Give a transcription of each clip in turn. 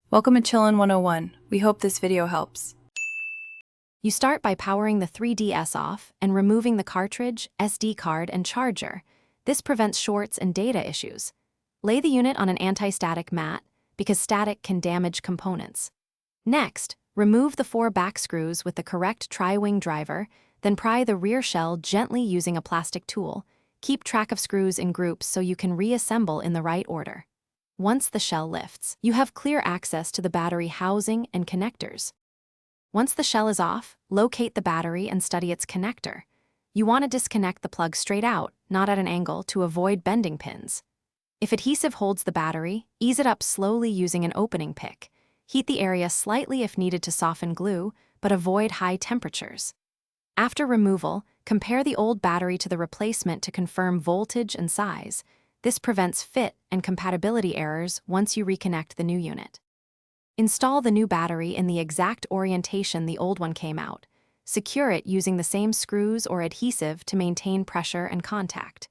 Welcome to Chillin' 101. We hope this video helps. You start by powering the 3DS off and removing the cartridge, SD card, and charger. This prevents shorts and data issues. Lay the unit on an anti-static mat because static can damage components. Next, remove the 4 back screws with the correct tri-wing driver, then pry the rear shell gently using a plastic tool. Keep track of screws in groups so you can reassemble in the right order. Once the shell lifts, you have clear access to the battery housing and connectors. Once the shell is off, locate the battery and study its connector. You want to disconnect the plug straight out, not at an angle, to avoid bending pins. If adhesive holds the battery, ease it up slowly using an opening pick. Heat the area slightly if needed to soften glue, but avoid high temperatures. After removal, compare the old battery to the replacement to confirm voltage and size. This prevents fit and compatibility errors once you reconnect the new unit. Install the new battery in the exact orientation the old one came out. Secure it using the same screws or adhesive to maintain pressure and contact.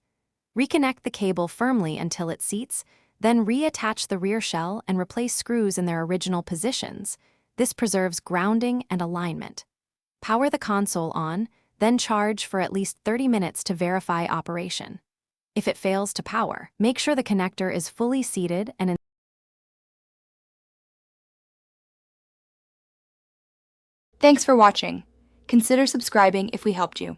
Reconnect the cable firmly until it seats, then reattach the rear shell and replace screws in their original positions. This preserves grounding and alignment. Power the console on, then charge for at least 30 minutes to verify operation. If it fails to power, make sure the connector is fully seated and Thanks for watching. Consider subscribing if we helped you.